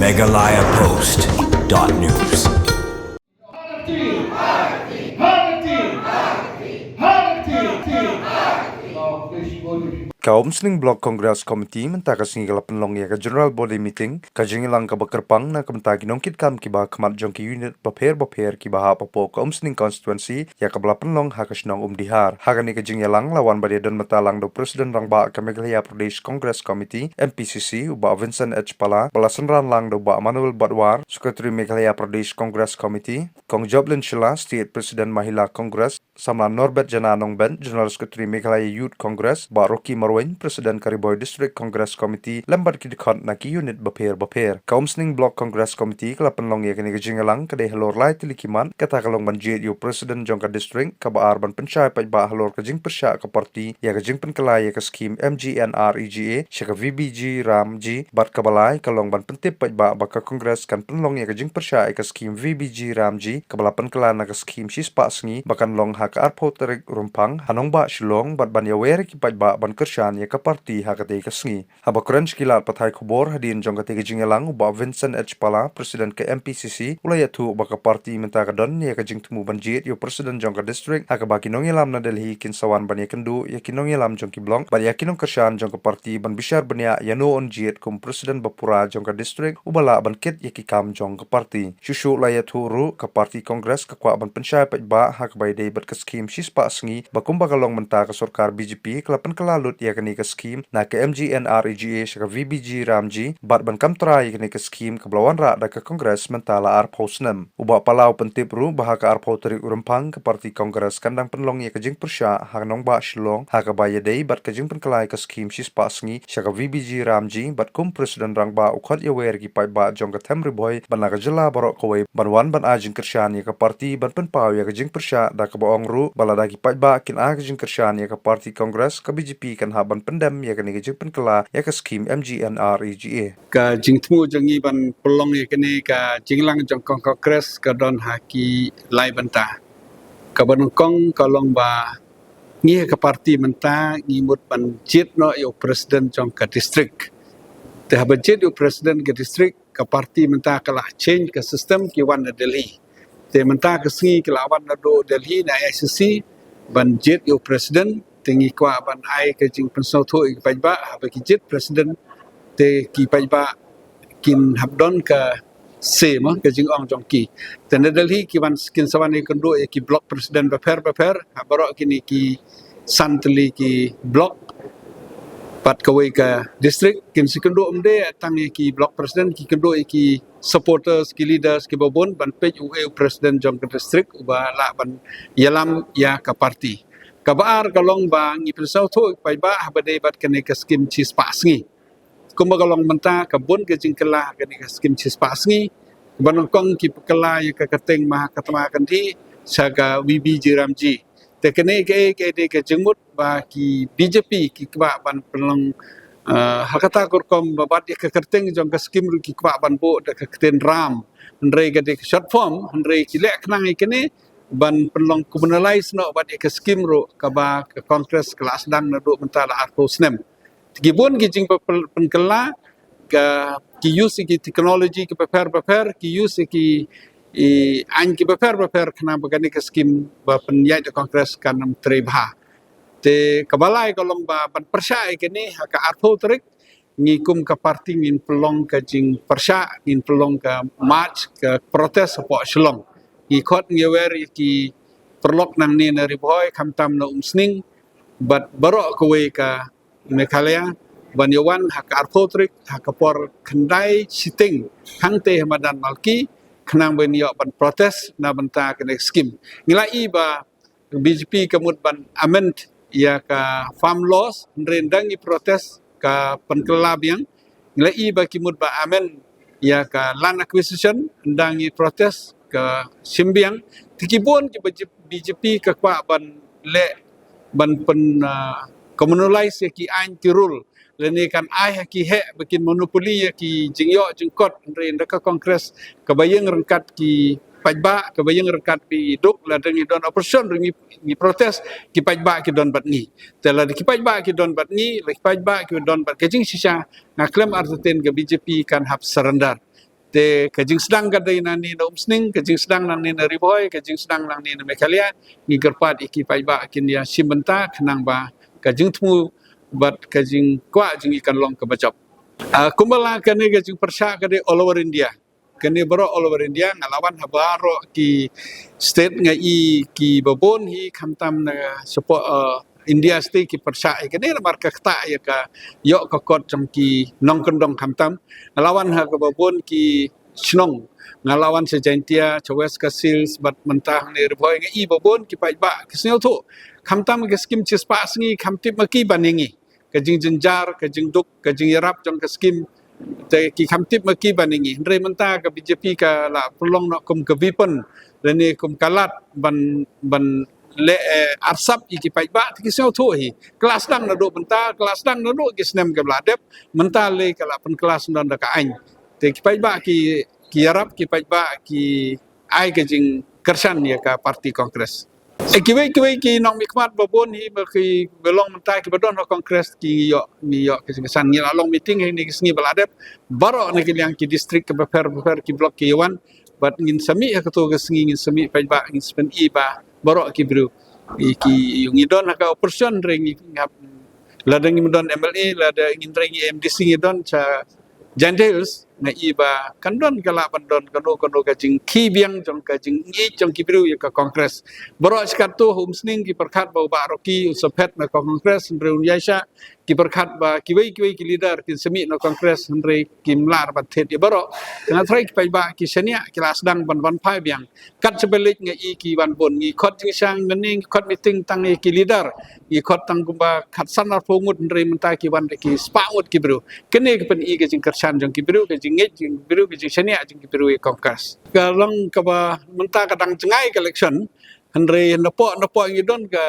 megalayapost.news. Kaum Sling Block Congress Committee mentaka singgala penlong ya ka General Body Meeting ka jingilang ka bakerpang na kamtagi nongkit kam kiba kamat jong ki unit baper kiba ha papo Kaum Sling constituency ya ka bala penlong ha kasnong dihar ha ni ka jingilang lawan badi dan matalang do Presiden Rangba ka Meghalaya Pradesh Congress Committee MPCC uba Vincent H Pala bala senran lang do ba Manuel Badwar Secretary Meghalaya Pradesh Congress Committee Kong Joblin Shila State President Mahila Congress sama Norbert Jananong Ben General Secretary Meghalaya Youth Congress ba Rocky Marwain Presiden Kariboy District Congress Committee lambat ki dikhat na ki unit baper Kaum Sling Block Congress Committee kala penlong ya kini jingalang kadai halor lai tilikiman kata kalong banjit yu Presiden Jongka District ka ba arban pencai pa ba halor ka jing persya ka parti ya ka jing penkelai ya ka scheme MGNREGA sya ka VBG Ramji bat ka balai kalong ban pentip pa ba ka Congress kan penlong ya ka jing persya ka scheme VBG Ramji ka bala penkela na ka scheme sispa sngi bakan long ha ka arpo terik rumpang hanong ba shilong bat ban ya wer ki pa ba ban kersyan ya ka parti ha ka te ka sngi haba krench kilat pathai khobor hadin jong ka te jingalang ba Vincent H Pala Presiden ke MPCC ulaya tu ba ka parti menta ka don ya ka jing temu banjit yo Presiden jong ka district ha ka ba kinong yalam na Delhi kin sawan ban ya kendu ya kinong yalam jong ki blong ban ya kinong kersyan jong ka parti ban bishar ban ya no on jit kum Presiden Bapura jong ka district ubala ban kit ya ki kam jong ka parti shushu laya tu ru ka parti Congress ka kwa ban pensyai pa ba ha ka bai dei bat ka scheme sispa sngi bakum bakalong menta ka sarkar BJP kelapan kelalut ya kini ke scheme na ke MGNREGA sya ka VBG Ramji bat ban kamtra ya kini ke scheme ke belawan ra da ke Kongres mentala arpau senem uba palau pentip ru baha ka arpau terik urempang ke parti Kongres kandang penlong ya ke jing persya ha nong ba shilong ha ka baya dei bat ke jing penkelai ke scheme sispa sngi sya ka VBG Ramji bat kum Presiden Rangba ukhat ya wer ki pai ba jong ka temri boy ban la ka jela barok kawai ban wan ban ajing kersyan ya ke parti ban penpau ya ke jing persya da ke baong ru bala da ki pai ba kin a ke jing kersyan ya ke parti Kongres ke BJP kan haban pendam ya kan jing penkela ya ke scheme MGNREGA ka jingtmu jangi ban pelong ya kini ka jinglang jong Kongres ka don haki lai banta ka banongkong kalong ba ngi ka parti menta ngimut ban jit no yo Presiden jong ka district te ha budget yo Presiden ka district ka parti menta kalah change ka sistem ki wan na Delhi te menta ka singi ka lawan na do Delhi na ICC ban jit yo Presiden tinggi kwa ban ai ke jing pensau tho ik pai ba ha ki jit Presiden te ki pai ba kin habdon ka se ma ke jing ong jong ki te na Delhi ki ban skin sawan ki ndo ki block Presiden baper ha barok kini ki santli ki block pat kawai ka district kin sikendo umde tang ki block Presiden ki kendo ki supporters ki leaders ki babon ban page UA Presiden jong ka district uba la ban yalam ya ka parti kabar kalong bang ipensau tho pai ba habade bat kene ka skim chis pasngi kumba kalong menta kabun ke jingkela kene ka skim chis pasngi banongkong ki pekela ya ka kateng mah katama kanti saga VBG Ramji te kene ke de ke jengmut ba ki BJP ki ba ban pelong hakata korkom babat ya ka kateng jong ka skim ru ki ba ban bo da ka keten ram ndre ga de short form ndre ki lek nang ikene ban penlong communalize no bat ke scheme ro ka ba ke Kongres kelas dang na do mentala arpo snem gibon gi jing penkela ka ki use ki teknologi ki paper ki use ki an ki paper kena bagani ke scheme ba penyai de Kongres kanam trebha te kabalai kolong ba ban persya kini ka arpo trik ngikum ka parti ngin pelong ka jing persya ngin pelong ka march ka protes po shlong ikot ngewer ki perlok nang ni na riboy kamtam na umsning bat barok kowe ka Meghalaya ban yawan hak arpotrik hak por kendai siting hangte hamadan malki kenang ben yo ban protes na benta kene skim ngilai ba BJP kemut ban amend ya ka farm laws rendang i protes ka penkelab yang ngilai ba kimut ba amend ya ka land acquisition ndang i protes ke simbiang tikibon ki BJP ke kwa ban le ban pen communalize ki ain ki rule leni kan ai ki he bikin monopoli ki jingyo jingkot rin ka Kongres ke bayeng rengkat ki pajba ke bayeng rengkat pi duk la dengi don operation ringi ni protes ki pajba ki don bat ni tela ki pajba ki don bat ni ki pajba ki don bat ke jing sisa ngaklem arten ke BJP kan hap surrender te kajing sedang kadai nani na umsning kajing sedang nani na riboy kajing sedang nani na mekalia ni gerpat iki paiba kin dia simbenta kenang ba kajing temu bat kajing kwa jing ikan long ke bacap kumbala kani kajing persya kadai all over India kani baro all over India ngalawan habaro ki state ngai ki babon hi khamtam na support India state ki persya kani la marka kta ya ka yo ka kot jam ki nong kendong khamtam ngalawan ha ka babon ki snong ngalawan sejantia chawes ka sils bat mentah ni reboy ngai babon ki paiba kisnyo tu khamtam ke skim chispa sngi khamtip maki baningi kajing jenjar kajing duk kajing yarap jong ka skim te ki khamtip maki baningi re mentah ka BJP ka la pelong nak kum ke vipen rene kum kalat ban le arsap iki paiba ki sel thu hi kelas dang na do benta kelas dang na do ki snem ke bladep menta le kala pen kelas dan da ka ain te ki paiba ki yarap ki paiba ki ai ke jing kersan ya ka parti kongres kiwe ki nong mikmat babon hi ki belong menta ki badon ho kongres ki yo ke kesan ni long meeting ni ki sngi bladep baro ni ki yang ki distrik ke beper ki blok ki yawan bat ngin sami ha ketu ke sngi ngin sami paiba ngin spen i ba borok ki bru ki yung idon ka operation ring ngap ladang idon MLA lada ingin ring MDC idon cha Gentiles na iba kandon kala bandon kano kajing ki biang jong kajing ngi jong ki bru ya ka kongres borok skatu homsning ki perkat ba roki usapet na kongres reun yaisha ki perkat ba ki leader ki semi na kongres re ki mlar ba thet ya borok na trai ki ba ki senia ki lasdang ban pai biang kat sebelik ngi ki ban bon ngi khot ki sang ning khot meeting tang ki leader ngi khot tang kumba khat sanar pongut re menta ki ban ki spaut ki bru kene ki pen i ke jing kersan jong ki bru ke jing biru ke senia jing biru kongkas kalong ka ba menta kadang cengai election andre nepo ngidon ka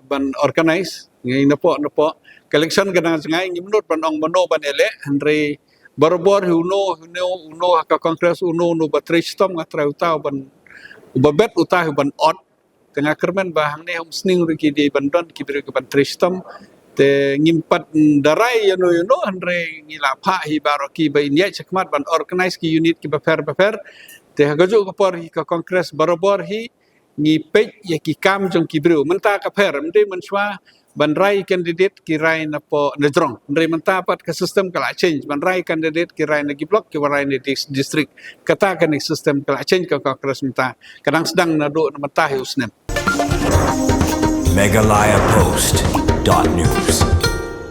ban organize ngai nepo election kadang cengai ngimnut ban ong mono ban ele andre barbor uno ka kongres uno batristom ngatra utau ban babet utah ban ot tengah kermen bahang ne homsning ki di bandon ki biru ke ban tristom te ngimpat darai yono andre ngila pha hi baroki ba inya chakmat ban organize ki unit ki beper te hagajo ko por hi ka kongres barobor hi ngi pej ya ki kam jong ki bru menta ka per mde menswa ban rai candidate ki rai na po nedrong andre menta pat ka system kala change ban rai candidate ki rai na ki block ki rai na district kata ka ni system kala change ka kongres menta kadang sedang na do na menta hi usnem Meghalaya Post.News